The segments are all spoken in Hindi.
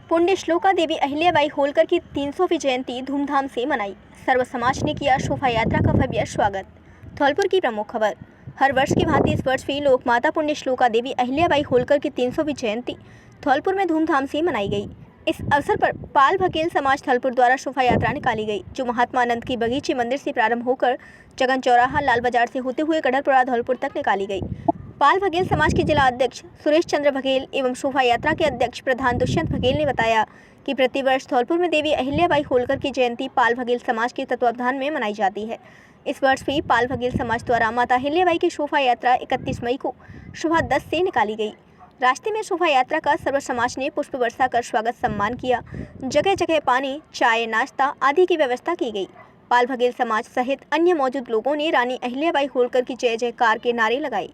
पुण्य श्लोका देवी अहिल्याबाई होलकर की 300वीं जयंती धूमधाम से मनाई। सर्व समाज ने किया शोभा यात्रा का भव्य स्वागत। धौलपुर की प्रमुख खबर। हर वर्ष की भांति इस वर्ष भी लोकमाता पुण्य श्लोका देवी अहिल्याबाई होलकर की 300वीं जयंती धौलपुर में धूमधाम से मनाई गई। इस अवसर पर पाल भगेल समाज धौलपुर द्वारा शोभा यात्रा निकाली गई, जो महात्मा आनंद की बगीचे मंदिर से प्रारंभ होकर जगन चौराहा, लाल बाजार से होते हुए गढ़रपुरा धौलपुर तक निकाली गई। पाल भगेल समाज के जिला अध्यक्ष सुरेश चंद्र बघेल एवं शोभा यात्रा के अध्यक्ष प्रधान दुष्यंत बघेल ने बताया कि प्रतिवर्ष धौलपुर में देवी अहिल्याबाई होलकर की जयंती पाल भगेल समाज के तत्वावधान में मनाई जाती है। इस वर्ष भी पाल भगेल समाज द्वारा माता अहिल्याबाई की शोभा यात्रा 31 मई को सुबह 10 से निकाली गई। रास्ते में शोभा यात्रा का सर्व समाज ने पुष्प वर्षा कर स्वागत सम्मान किया। जगह जगह पानी, चाय, नाश्ता आदि की व्यवस्था की गई। पाल भगेल समाज सहित अन्य मौजूद लोगों ने रानी अहिल्याबाई होलकर की जय जयकार के नारे लगाए।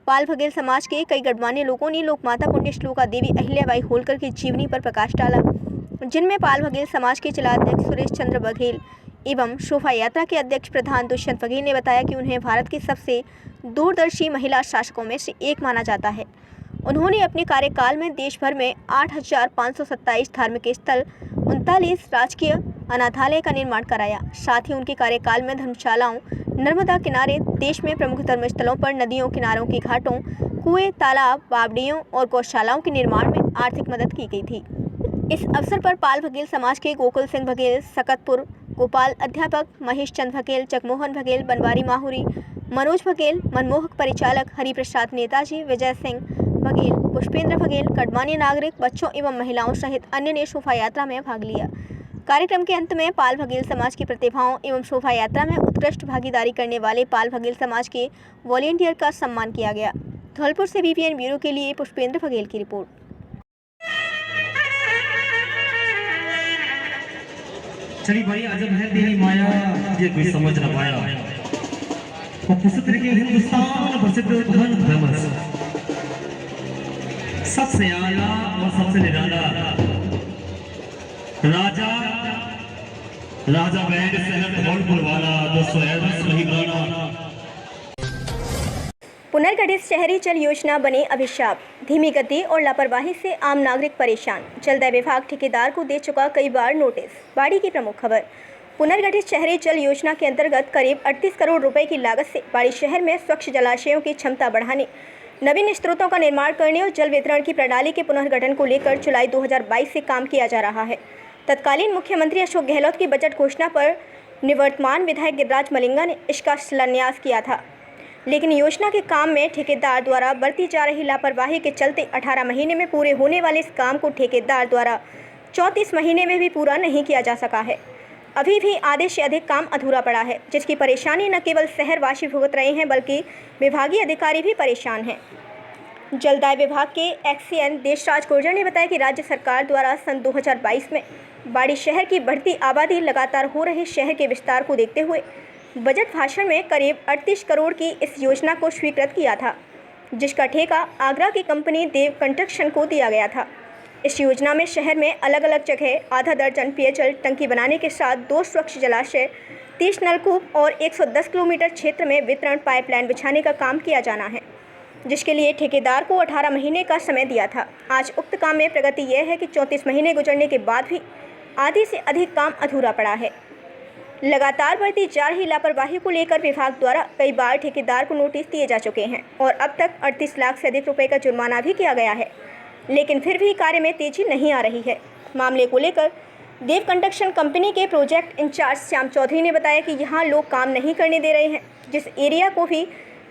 पाल भगेल समाज के कई गणमान्य लोगों ने लोकमाता पुण्य श्लोका देवी अहिल्याबाई होलकर की जीवनी पर प्रकाश डाला, जिनमें पाल भगेल समाज के जिलाध्यक्ष सुरेश चंद्र बघेल एवं शोभा यात्रा के अध्यक्ष प्रधान दुष्यंत बघेल ने बताया कि उन्हें भारत की सबसे दूरदर्शी महिला शासकों में से एक माना जाता है। उन्होंने अपने कार्यकाल में देश भर में 8,527 धार्मिक स्थल, 39 राजकीय अनाथालय का निर्माण कराया। साथ ही उनके कार्यकाल में धर्मशालाओं, नर्मदा किनारे, देश में प्रमुख धर्मस्थलों पर नदियों किनारों के घाटों, कुएं, तालाब, बावड़ियों और गौशालाओं के निर्माण में आर्थिक मदद की गई थी। इस अवसर पर पाल भगेल समाज के गोकुल सिंह बघेल, सकतपुर गोपाल, अध्यापक महेश चंद बघेल, जगमोहन बघेल, बनवारी माहुरी, मनोज बघेल, मनमोहक परिचालक हरिप्रसाद नेताजी, विजय सिंह बघेल, पुष्पेंद्र बघेल, गणमान्य नागरिक, बच्चों एवं महिलाओं सहित अन्य ने शोभा यात्रा में भाग लिया। कार्यक्रम के अंत में पाल भगेल समाज की प्रतिभाओं एवं शोभा यात्रा में उत्कृष्ट भागीदारी करने वाले पाल भगेल समाज के वॉलेंटियर का सम्मान किया गया। धौलपुर से बीपीएन ब्यूरो के लिए पुष्पेंद्र बघेल की रिपोर्ट। चली भाई अजब है तेरी माया, ये कोई समझ न पाया। वो पुत्र के हिंदुस्तान प्रसिद्ध महान फेमस, सबसे आला और सबसे निराला राजा बैंड शहर धौलपुर वाला 261 वही गाना। पुनर्गठित शहरी जल योजना बने अभिशाप। धीमी गति और लापरवाही से आम नागरिक परेशान। जलदाय विभाग ठेकेदार को दे चुका कई बार नोटिस। बाड़ी की प्रमुख खबर। पुनर्गठित शहरी जल योजना के अंतर्गत करीब 38 करोड़ रुपए की लागत से बाड़ी शहर में स्वच्छ जलाशयों की क्षमता बढ़ाने, नवीन स्रोतों का निर्माण करने और जल वितरण की प्रणाली के पुनर्गठन को लेकर जुलाई 2022 से काम किया जा रहा है। तत्कालीन मुख्यमंत्री अशोक गहलोत की बजट घोषणा पर निवर्तमान विधायक गिरिराज मलिंगा ने इसका शिलान्यास किया था, लेकिन योजना के काम में ठेकेदार द्वारा बरती जा रही लापरवाही के चलते 18 महीने में पूरे होने वाले इस काम को ठेकेदार द्वारा 34 महीने में भी पूरा नहीं किया जा सका है। अभी भी आधे से अधिक काम अधूरा पड़ा है, जिसकी परेशानी न केवल शहरवासी भुगत रहे हैं बल्कि विभागीय अधिकारी भी परेशान हैं। जलदाय विभाग के एक्सीएन देशराज गुर्जर ने बताया कि राज्य सरकार द्वारा सन 2022 में बाड़ी शहर की बढ़ती आबादी, लगातार हो रहे शहर के विस्तार को देखते हुए बजट भाषण में करीब 38 करोड़ की इस योजना को स्वीकृत किया था, जिसका ठेका आगरा की कंपनी देव कंस्ट्रक्शन को दिया गया था। इस योजना में शहर में अलग अलग जगह आधा दर्जन पेयजल टंकी बनाने के साथ 2 स्वच्छ जलाशय, 30 नलकूप और 110 किलोमीटर क्षेत्र में वितरण पाइपलाइन बिछाने का काम किया जाना है, जिसके लिए ठेकेदार को 18 महीने का समय दिया था। आज उक्त काम में प्रगति यह है कि 34 महीने गुजरने के बाद भी आधे से अधिक काम अधूरा पड़ा है। लगातार बढ़ती जा रही लापरवाही को लेकर विभाग द्वारा कई बार ठेकेदार को नोटिस दिए जा चुके हैं और अब तक 38 लाख से अधिक रुपए का जुर्माना भी किया गया है, लेकिन फिर भी कार्य में तेजी नहीं आ रही है। मामले को लेकर देव कंस्ट्रक्शन कंपनी के प्रोजेक्ट इंचार्ज श्याम चौधरी ने बताया कि यहाँ लोग काम नहीं करने दे रहे हैं। जिस एरिया को भी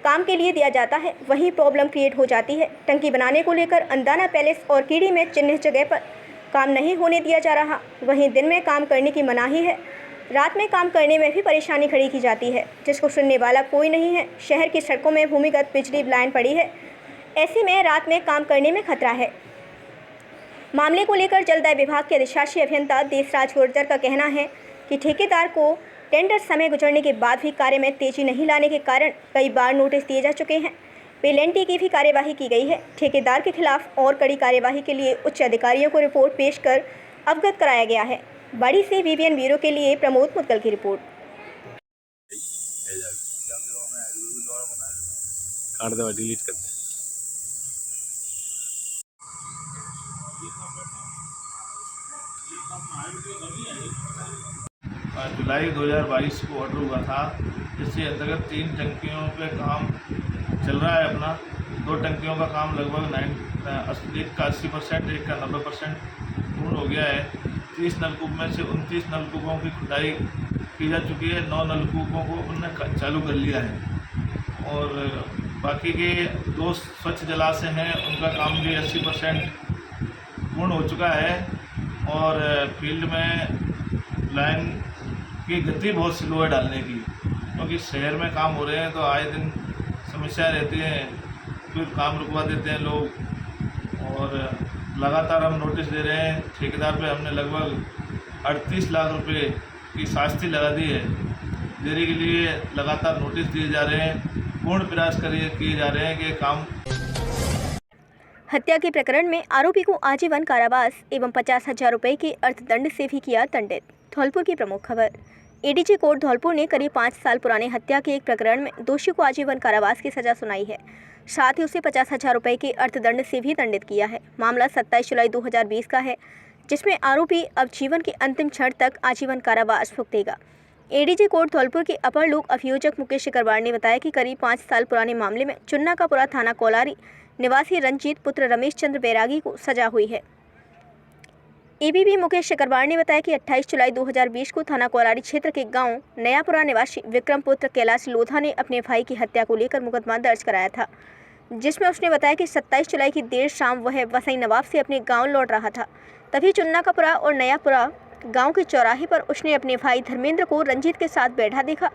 काम के लिए दिया जाता है वहीं प्रॉब्लम क्रिएट हो जाती है। टंकी बनाने को लेकर अंदाना पैलेस और कीड़ी में चिन्हित जगह पर काम नहीं होने दिया जा रहा। वहीं दिन में काम करने की मनाही है, रात में काम करने में भी परेशानी खड़ी की जाती है, जिसको सुनने वाला कोई नहीं है। शहर की सड़कों में भूमिगत बिजली लाइन पड़ी है, ऐसे में रात में काम करने में खतरा है। मामले को लेकर जलदाय विभाग के अधिशासी अभियंता देशराज गुर्जर का कहना है कि ठेकेदार को टेंडर समय गुजरने के बाद भी कार्य में तेजी नहीं लाने के कारण कई बार नोटिस दिए जा चुके हैं। पेनल्टी की भी कार्यवाही की गई है। ठेकेदार के खिलाफ और कड़ी कार्यवाही के लिए उच्च अधिकारियों को रिपोर्ट पेश कर अवगत कराया गया है। बाड़ी से बीबीएन ब्यूरो के लिए प्रमोद मुदगल की रिपोर्ट। डिलीट करते जुलाई 2022 को ऑर्डर हुआ था, जिसके अंतर्गत 3 टंकियों पे काम चल रहा है अपना। 2 टंकियों का काम लगभग एक का 80%, एक का 90% पूर्ण हो गया है। 30 नलकूप में से 29 नलकूपों की खुदाई की जा चुकी है। 9 नलकूपों को उन्होंने चालू कर लिया है और बाकी के 2 स्वच्छ जलाशय हैं, उनका काम भी 80% पूर्ण हो चुका है। और फील्ड में लाइन की गति बहुत स्लो है डालने की, क्योंकि शहर में काम हो रहे हैं तो आए दिन समस्या रहती है, फिर काम रुकवा देते हैं लोग। और लगातार हम नोटिस दे रहे हैं। ठेकेदार पे हमने लगभग 38 लाख रुपए की शास्ति लगा दी है। देरी के लिए लगातार नोटिस दिए जा रहे हैं। पूर्ण प्रयास किए जा रहे हैं कि काम। हत्या के प्रकरण में आरोपी को आजीवन कारावास एवं 50,000 रुपये के अर्थदंड से भी किया दंडित। धौलपुर की प्रमुख खबर। एडीजे कोर्ट धौलपुर ने करीब 5 साल पुराने हत्या के एक प्रकरण में दोषी को आजीवन कारावास की सजा सुनाई है। साथ ही उसे 50,000 रुपये के अर्थदंड से भी दंडित किया है। मामला 27 जुलाई 2020 का है, जिसमें आरोपी अब जीवन के अंतिम क्षण तक आजीवन कारावास भुगतेगा। एडीजे कोर्ट धौलपुर के अपर लोक अभियोजक मुकेश शिकरवार ने बताया कि करीब 5 साल पुराने मामले में चुन्नाकापुरा थाना कोलारी निवासी रंजीत पुत्र रमेश चंद्र बैरागी को सजा हुई है। एबीपी मुकेश शिकरवार ने बताया कि 28 जुलाई 2020 को थाना कोलारी क्षेत्र के गांव नयापुरा निवासी विक्रम पुत्र कैलाश लोधा ने अपने भाई की हत्या को लेकर मुकदमा दर्ज कराया था, जिसमें उसने बताया कि 27 जुलाई की देर शाम वह वसई नवाब से अपने गांव लौट रहा था। तभी चुन्नाकापुरा और नयापुरा गांव के चौराहे पर उसने अपने भाई धर्मेंद्र को रंजीत के साथ बैठा देखा,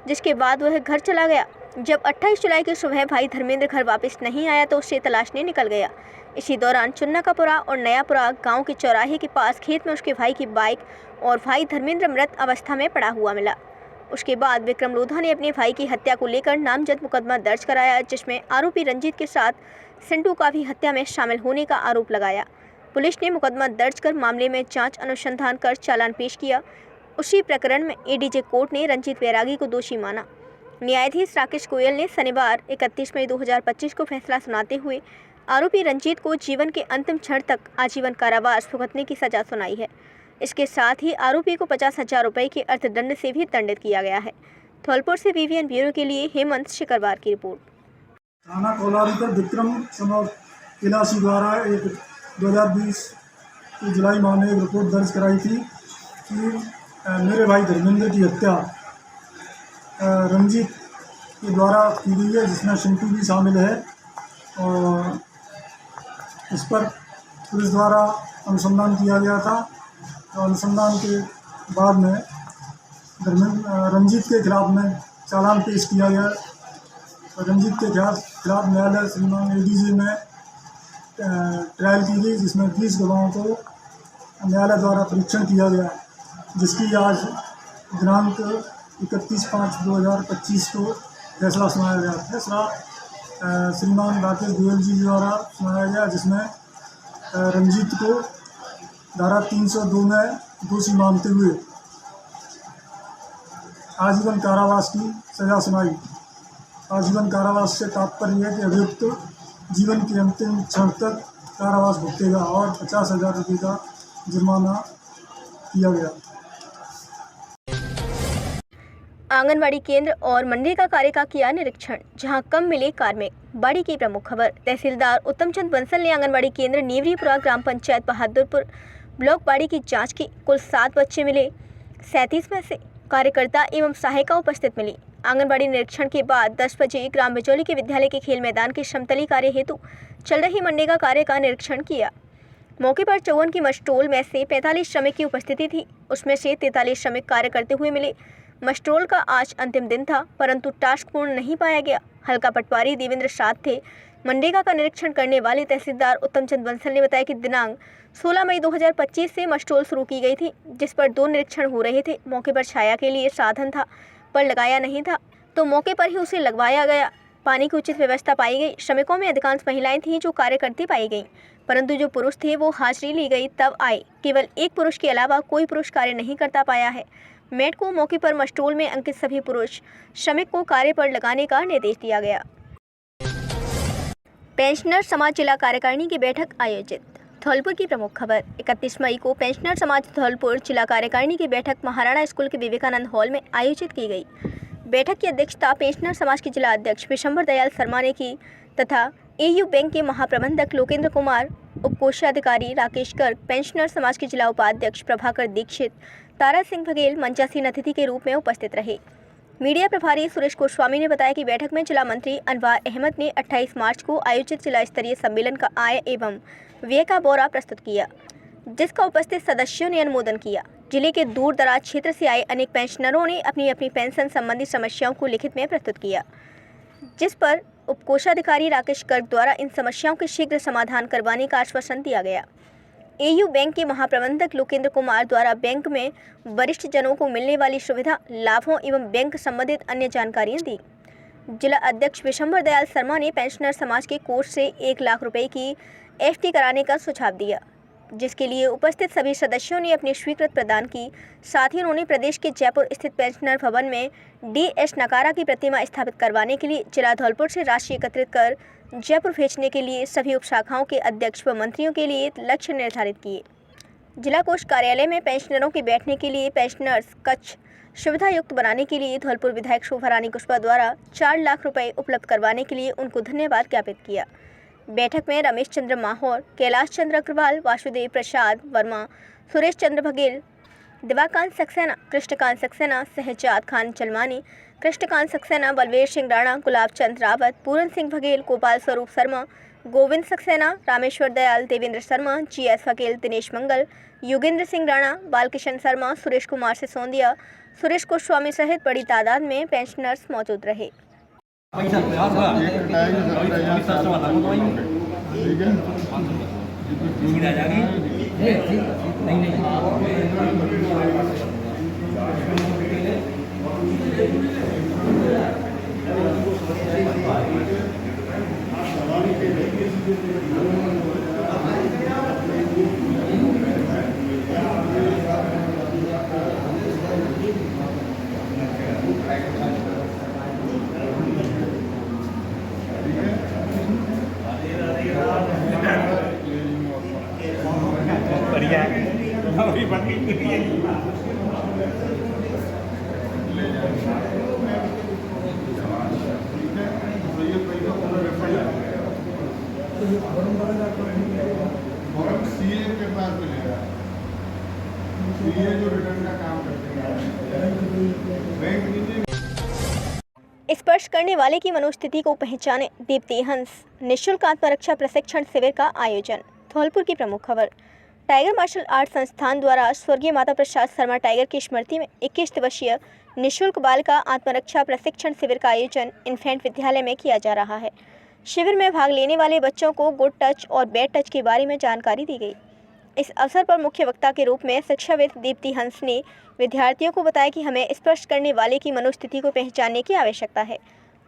जिसके बाद वह घर चला गया। जब 28 जुलाई की सुबह भाई धर्मेंद्र घर वापस नहीं आया तो उसे तलाशने निकल गया। इसी दौरान चुन्नाकापुरा और नयापुरा गांव के चौराहे के पास खेत में उसके भाई की बाइक और भाई धर्मेंद्र मृत अवस्था में पड़ा हुआ मिला। उसके बाद विक्रम लोधा ने अपने भाई की हत्या को लेकर नामजद मुकदमा दर्ज कराया, जिसमें आरोपी रंजीत के साथ सिंटू का भी हत्या में शामिल होने का आरोप लगाया। पुलिस ने मुकदमा दर्ज कर मामले में जांच अनुसंधान कर चालान पेश किया। उसी प्रकरण में एडीजे कोर्ट ने रंजीत बैरागी को दोषी माना। न्यायाधीश राकेश गोयल ने शनिवार 31 मई 2025 को फैसला सुनाते हुए आरोपी रंजीत को जीवन के अंतिम क्षण तक आजीवन कारावास भुगतने की सजा सुनाई है। इसके साथ ही आरोपी को 50,000 रुपये के अर्थदंड से भी दंडित किया गया है। धौलपुर से बीवीएन ब्यूरो के लिए हेमंत शिकरवार की रिपोर्ट। थाना कोलारी पर विक्रम कैलाशी द्वारा एक 2020 की जुलाई माह में एक रिपोर्ट दर्ज कराई थी कि मेरे भाई धर्मेंद्र की हत्या रंजीत के द्वारा की गई है, जिसमें सिंटू भी शामिल है। और इस पर पुलिस द्वारा अनुसंधान किया गया था। तो अनुसंधान के बाद में रंजीत के खिलाफ में चालान पेश किया गया। और रंजीत के खिलाफ न्यायालय श्रीमान एडीजे में ट्रायल की गई, जिसमें 20 गवाहों को न्यायालय द्वारा परीक्षण किया गया, जिसकी आज दिनांक 31/5/2025 को फैसला सुनाया गया। फैसला श्रीमान राकेश गोयल जी द्वारा सुनाया गया, जिसमें रंजीत को धारा 302 में दोषी मानते हुए आजीवन कारावास की सजा सुनाई। आजीवन कारावास से तात्पर्य है कि अभियुक्त जीवन के अंतिम क्षण तक कारावास भुगतेगा और 50,000 रुपये का जुर्माना किया गया। आंगनवाड़ी केंद्र और मनरेगा कार्य का किया निरीक्षण, जहां कम मिले कार्मिक। बाड़ी की प्रमुख खबर। तहसीलदार उत्तमचंद बंसल ने आंगनवाड़ी केंद्र नेवरीपुरा ग्राम पंचायत बहादुरपुर ब्लॉक बाड़ी की जांच की। कुल 7 बच्चे मिले, 37 में से कार्यकर्ता एवं सहायिका उपस्थित मिली। आंगनवाड़ी निरीक्षण के बाद 10 बजे ग्राम बिचौली के विद्यालय के खेल मैदान के समतली कार्य हेतु चल रही मनरेगा कार्य का निरीक्षण किया। मौके पर 54 की मस्टोल में से 45 श्रमिक की उपस्थिति थी। उसमें से 43 श्रमिक कार्य करते हुए मिले। मस्टोल का आज अंतिम दिन था, परंतु टास्क पूर्ण नहीं पाया गया। हल्का पटवारी देवेंद्र साथ थे। मनरेगा का निरीक्षण करने वाले तहसीलदार उत्तमचंद बंसल ने बताया कि दिनांक 16 मई 2025 से मस्टोल शुरू की गई थी, जिस पर 2 निरीक्षण हो रहे थे। मौके पर छाया के लिए साधन था, पर लगाया नहीं था, तो मौके पर ही उसे लगवाया गया। पानी की उचित व्यवस्था पाई गई। श्रमिकों में अधिकांश महिलाएं थीं जो कार्य करती पाई गईं, परंतु जो पुरुष थे वो हाजिरी ली गई तब आए। केवल एक पुरुष के अलावा कोई पुरुष कार्य नहीं करता पाया है। मेट को मौके पर मस्टोल में अंकित सभी पुरुष श्रमिक को कार्य पर लगाने का निर्देश दिया गया। पेंशनर समाज जिला कार्यकारिणी की बैठक आयोजित। धौलपुर की प्रमुख खबर। 31 मई को पेंशनर समाज धौलपुर जिला कार्यकारिणी की बैठक महाराणा स्कूल के विवेकानंद हॉल में आयोजित की गई। बैठक की अध्यक्षता पेंशनर समाज के जिला अध्यक्ष विशंबर दयाल शर्मा ने की तथा एयू बैंक के महाप्रबंधक लोकेंद्र कुमार, उपकोषाधिकारी राकेश गर्ग, पेंशनर समाज के जिला उपाध्यक्ष प्रभाकर दीक्षित, तारा सिंह बघेल मंचासीन अतिथि के रूप में उपस्थित रहे। मीडिया प्रभारी सुरेश गोस्वामी ने बताया कि बैठक में जिला मंत्री अनवार अहमद ने 28 मार्च को आयोजित जिला स्तरीय सम्मेलन का आय एवं व्यय का ब्यौरा प्रस्तुत किया, जिसका उपस्थित सदस्यों ने अनुमोदन किया। जिले के दूर दराज क्षेत्र से आए अनेक पेंशनरों ने अपनी अपनी पेंशन संबंधी समस्याओं को लिखित में प्रस्तुत किया, जिस पर उपकोषाधिकारी राकेश गर्ग द्वारा इन समस्याओं के शीघ्र समाधान करवाने का आश्वासन दिया गया। एयू बैंक के महाप्रबंधक लोकेंद्र कुमार द्वारा बैंक में वरिष्ठ जनों को मिलने वाली सुविधा, लाभों एवं बैंक संबंधित अन्य जानकारियां दी। जिला अध्यक्ष विशंबर दयाल शर्मा ने पेंशनर समाज के कोष से 1 लाख रुपए की एफडी कराने का सुझाव दिया, जिसके लिए उपस्थित सभी सदस्यों ने अपनी स्वीकृति प्रदान की। साथ ही उन्होंने प्रदेश के जयपुर स्थित पेंशनर भवन में DS नकारा की प्रतिमा स्थापित करवाने के लिए जिला धौलपुर से राशि एकत्रित कर जयपुर भेजने के लिए सभी उपशाखाओं के अध्यक्ष व मंत्रियों के लिए लक्ष्य निर्धारित किए। जिला कोष कार्यालय में पेंशनरों के बैठने के लिए पेंशनर्स कक्ष सुविधा युक्त बनाने के लिए धौलपुर विधायक शोभा रानी कुशवाहा द्वारा 4 लाख रुपए उपलब्ध करवाने के लिए उनको धन्यवाद ज्ञापित किया। बैठक में रमेश चंद्र माहौर, कैलाश चंद्र अग्रवाल, वासुदेव प्रसाद वर्मा, सुरेश चंद्र बघेल, दिवाकांत सक्सेना, कृष्णकांत सक्सेना, शहजाद खान चलमानी, कृष्णकांत सक्सेना, बलवीर सिंह राणा, गुलाब चंद रावत, पूरन सिंह बघेल, गोपाल स्वरूप शर्मा, गोविंद सक्सेना, रामेश्वर दयाल, देवेंद्र शर्मा, GS वकील, दिनेश मंगल, योगेंद्र सिंह राणा, बालकिशन शर्मा, सुरेश कुमार सिसोदिया, सुरेश गोस्वामी सहित बड़ी तादाद में पेंशनर्स मौजूद रहे। फॉर्म सीए के पास मिलेगा। सीए जो रिटर्न का काम करते हैं बैंक नीचे। स्पर्श करने वाले की मनोस्थिति को पहचाने दीप्ति हंस निःशुल्क आत्मरक्षा प्रशिक्षण शिविर का आयोजन। धौलपुर की प्रमुख खबर। टाइगर मार्शल आर्ट संस्थान द्वारा स्वर्गीय माता प्रसाद शर्मा टाइगर की स्मृति में 21 दिवसीय निःशुल्क बालिका आत्मरक्षा प्रशिक्षण शिविर का आयोजन इन्फेंट विद्यालय में किया जा रहा है। शिविर में भाग लेने वाले बच्चों को गुड टच और बैड टच के बारे में जानकारी दी गई। इस अवसर पर मुख्य वक्ता के रूप में शिक्षाविद दीप्ति हंस ने विद्यार्थियों को बताया कि हमें स्पर्श करने वाले की मनोस्थिति को पहचानने की आवश्यकता है।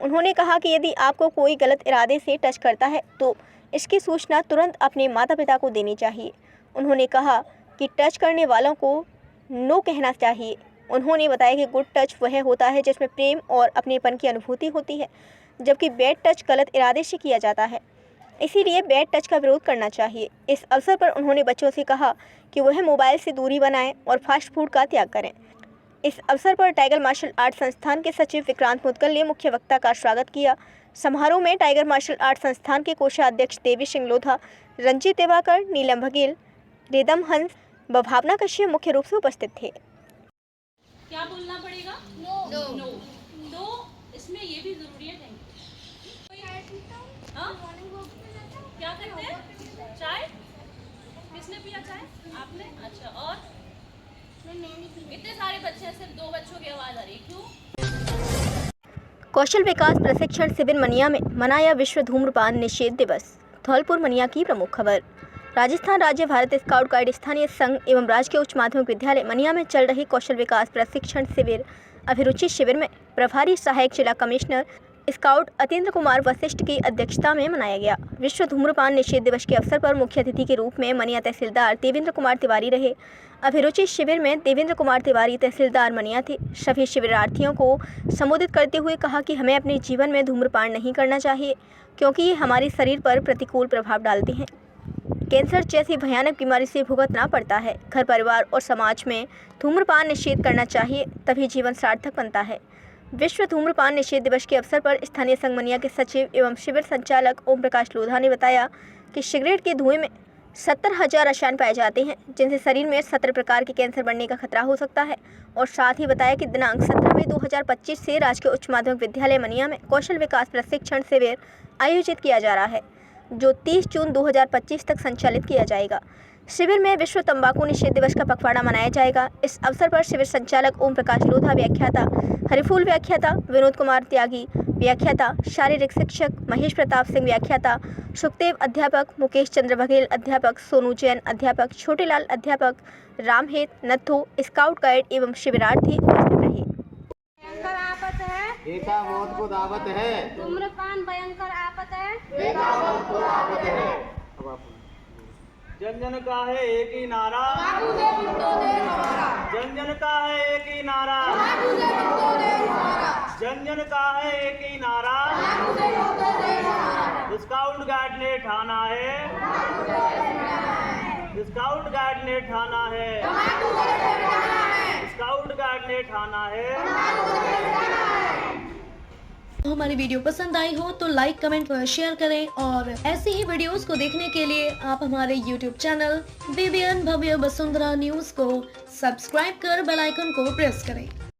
उन्होंने कहा कि यदि आपको कोई गलत इरादे से टच करता है तो इसकी सूचना तुरंत अपने माता पिता को देनी चाहिए। उन्होंने कहा कि टच करने वालों को नो कहना चाहिए। उन्होंने बताया कि गुड टच वह होता है जिसमें प्रेम और अपनेपन की अनुभूति होती है, जबकि बैड टच गलत इरादे से किया जाता है, इसीलिए बैड टच का विरोध करना चाहिए। इस अवसर पर उन्होंने बच्चों से कहा कि वह मोबाइल से दूरी बनाएं और फास्ट फूड का त्याग करें। इस अवसर पर टाइगर मार्शल आर्ट संस्थान के सचिव विक्रांत मुदगल ने मुख्य वक्ता का स्वागत किया। समारोह में टाइगर मार्शल आर्ट संस्थान के कोषाध्यक्ष देवी सिंह लोधा, रंजीत दिवाकर, नीलम बघेल, रेदम हंस व भावना कश्यप मुख्य रूप से उपस्थित थे। क्या बोलना पड़ेगा? नो। नो। तो इसमें ये भी जरूरी है। हाँ? क्या करते हैं? चाय? किसने पिया चाय? आपने? अच्छा, और? इतने सारे बच्चे हैं, सिर्फ 2 बच्चों की आवाज़ आ रही है, क्यों? कौशल विकास प्रशिक्षण शिविर मनिया में मनाया विश्व धूम्रपान निषेध दिवस। धौलपुर मनिया की प्रमुख खबर। राजस्थान राज्य भारत स्काउट गाइड स्थानीय संघ एवं राजकीय उच्च माध्यमिक विद्यालय मनिया में चल रही कौशल विकास प्रशिक्षण शिविर अभिरुचि शिविर में प्रभारी सहायक जिला कमिश्नर स्काउट अतेंद्र कुमार वशिष्ठ की अध्यक्षता में मनाया गया। विश्व धूम्रपान निषेध दिवस के अवसर पर मुख्य अतिथि के रूप में मनिया तहसीलदार देवेंद्र कुमार तिवारी रहे। अभिरुचि शिविर में देवेंद्र कुमार तिवारी तहसीलदार मनिया थे। सभी शिविरार्थियों को संबोधित करते हुए कहा कि हमें अपने जीवन में धूम्रपान नहीं करना चाहिए, क्योंकि ये हमारे शरीर पर प्रतिकूल प्रभाव डालते हैं। कैंसर जैसी भयानक बीमारी से भुगतना पड़ता है। घर परिवार और समाज में धूम्रपान निषेध करना चाहिए, तभी जीवन सार्थक बनता है। विश्व धूम्रपान निषेध दिवस के अवसर पर स्थानीय संगमनिया के सचिव एवं शिविर संचालक ओम प्रकाश लोधा ने बताया कि सिगरेट के धुएं में 70,000 रसायन पाए जाते हैं, जिनसे शरीर में 17 प्रकार के कैंसर बढ़ने का खतरा हो सकता है। और साथ ही बताया कि दिनांक 17 मई 2025 से राजकीय उच्च माध्यमिक विद्यालय मनिया में कौशल विकास प्रशिक्षण शिविर आयोजित किया जा रहा है, जो 30 जून 2025 तक संचालित किया जाएगा। शिविर में विश्व तंबाकू निषेध दिवस का पखवाड़ा मनाया जाएगा। इस अवसर पर शिविर संचालक ओम प्रकाश लोधा व्याख्याता, हरिफूल व्याख्याता, विनोद कुमार त्यागी व्याख्याता, शारीरिक शिक्षक महेश प्रताप सिंह व्याख्याता, सुखदेव अध्यापक, मुकेश चंद्र बघेल अध्यापक, सोनू जैन अध्यापक, छोटेलाल अध्यापक, रामहेत, नथु, स्काउट गाइड एवं शिविरार्थी उपस्थित रहे। भयंकर आफत है, बेटा मौत को दावत है, धूम्रपान भयंकर आफत है, बेटा मौत को दावत है। जन जन का है एक ही नारा, जन जन का है एक ही नारा, जन जन का है एक ही नारा, स्काउट गाइड ने ठाना है, स्काउट गाइड ने ठाना है, स्काउट गाइड ने ठाना है। हमारी वीडियो पसंद आई हो तो लाइक, कमेंट और शेयर करें, और ऐसी ही वीडियोस को देखने के लिए आप हमारे YouTube चैनल BBN भव्य वसुंधरा न्यूज को सब्सक्राइब कर बेल आइकन को प्रेस करें।